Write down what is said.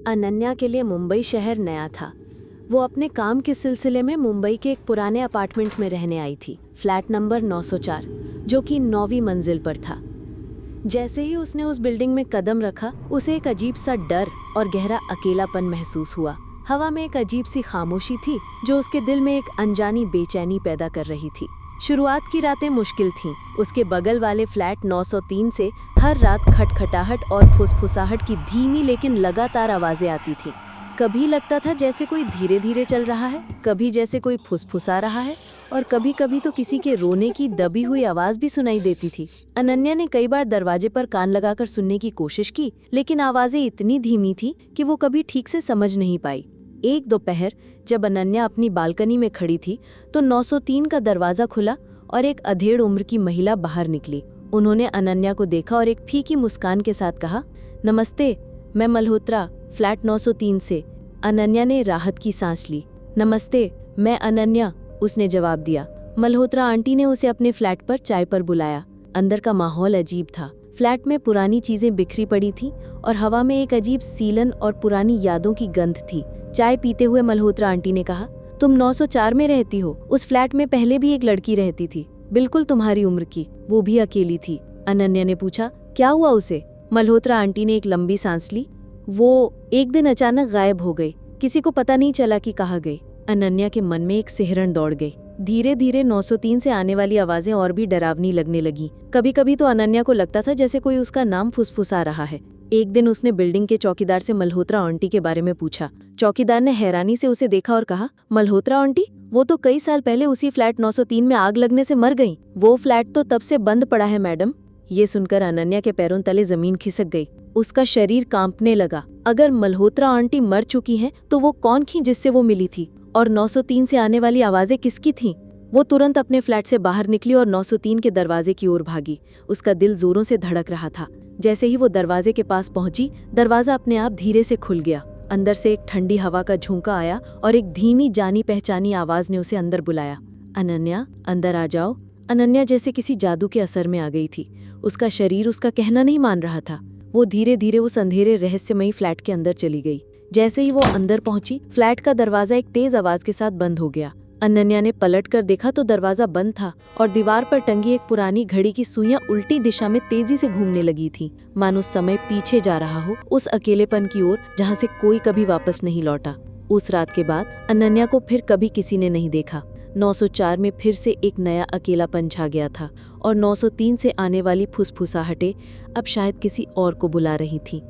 अनन्या के लिए मुंबई शहर नया था। वो अपने काम के सिलसिले में मुंबई के एक पुराने अपार्टमेंट में रहने आई थी, फ्लैट नंबर 904, जो कि 9वीं मंजिल पर था। जैसे ही उसने उस बिल्डिंग में कदम रखा, उसे एक अजीब सा डर और गहरा अकेलापन महसूस हुआ। हवा में एक अजीब सी खामोशी थी जो उसके दिल में एक अनजानी बेचैनी पैदा कर रही थी। शुरुआत की रातें मुश्किल थीं। उसके बगल वाले फ्लैट 903 से हर रात खटखटाहट और फुसफुसाहट की धीमी लेकिन लगातार आवाज़ें आती थीं। कभी लगता था जैसे कोई धीरे धीरे चल रहा है, कभी जैसे कोई फुसफुसा रहा है, और कभी कभी तो किसी के रोने की दबी हुई आवाज़ भी सुनाई देती थी। अनन्या ने कई बार दरवाजे पर कान लगाकर सुनने की कोशिश की, लेकिन आवाज़ें इतनी धीमी थी कि वो कभी ठीक से समझ नहीं पाई। एक दोपहर जब अनन्या अपनी बालकनी में खड़ी थी तो 903 का दरवाज़ा खुला और एक अधेड़ उम्र की महिला बाहर निकली। उन्होंने अनन्या को देखा और एक फीकी मुस्कान के साथ कहा, नमस्ते, मैं मल्होत्रा, फ्लैट 903 से। अनन्या ने राहत की सांस ली। नमस्ते, मैं अनन्या, उसने जवाब दिया। मल्होत्रा आंटी ने उसे अपने फ्लैट पर चाय पर बुलाया। अंदर का माहौल अजीब था। फ्लैट में पुरानी चीजें बिखरी पड़ी थीं और हवा में एक अजीब सीलन और पुरानी यादों की गंध थी। चाय पीते हुए मल्होत्रा आंटी ने कहा, तुम 904 में रहती हो? उस फ्लैट में पहले भी एक लड़की रहती थी, बिल्कुल तुम्हारी उम्र की, वो भी अकेली थी। अनन्या ने पूछा, क्या हुआ उसे? मल्होत्रा आंटी ने एक लंबी सांस ली। वो एक दिन अचानक गायब हो गई, किसी को पता नहीं चला कि कहाँ गई। अनन्या के मन में एक सिहरन दौड़ गई। धीरे धीरे 903 से आने वाली आवाजें और भी डरावनी लगने लगी। कभी कभी तो अनन्या को लगता था जैसे कोई उसका नाम फुसफुसा रहा है। एक दिन उसने बिल्डिंग के चौकीदार से मल्होत्रा आंटी के बारे में पूछा। चौकीदार ने हैरानी से उसे देखा और कहा, मल्होत्रा आंटी? वो तो कई साल पहले उसी फ्लैट 903 में आग लगने से मर गई। वो फ्लैट तो तब से बंद पड़ा है मैडम। ये सुनकर अनन्या के पैरों तले जमीन खिसक गई। उसका शरीर कांपने लगा। अगर मल्होत्रा आंटी मर चुकी हैं, तो वो कौन थी जिससे वो मिली थी? और 903 से आने वाली आवाजें किसकी थीं? वो तुरंत अपने फ्लैट से बाहर निकली और 903 के दरवाजे की ओर भागी। उसका दिल जोरों से धड़क रहा था। जैसे ही वो दरवाजे के पास पहुंची, दरवाजा अपने आप धीरे से खुल गया। अंदर से एक ठंडी हवा का झोंका आया और एक धीमी जानी पहचानी आवाज ने उसे अंदर बुलाया। अनन्या, अंदर आ जाओ। अनन्या जैसे किसी जादू के असर में आ गई थी। उसका शरीर उसका कहना नहीं मान रहा था। वो धीरे धीरे उस अंधेरे रहस्यमयी फ्लैट के अंदर चली गई। जैसे ही वो अंदर पहुंची, फ्लैट का दरवाजा एक तेज आवाज के साथ बंद हो गया। अनन्या ने पलट कर देखा तो दरवाजा बंद था और दीवार पर टंगी एक पुरानी घड़ी की सुइयां उल्टी दिशा में तेजी से घूमने लगी थी, मानो समय पीछे जा रहा हो, उस अकेलेपन की ओर जहां से कोई कभी वापस नहीं लौटा। उस रात के बाद अनन्या को फिर कभी किसी ने नहीं देखा। 904 में फिर से एक नया अकेलापन छा गया था और 903 से आने वाली फुसफुसाहटें अब शायद किसी और को बुला रही थीं।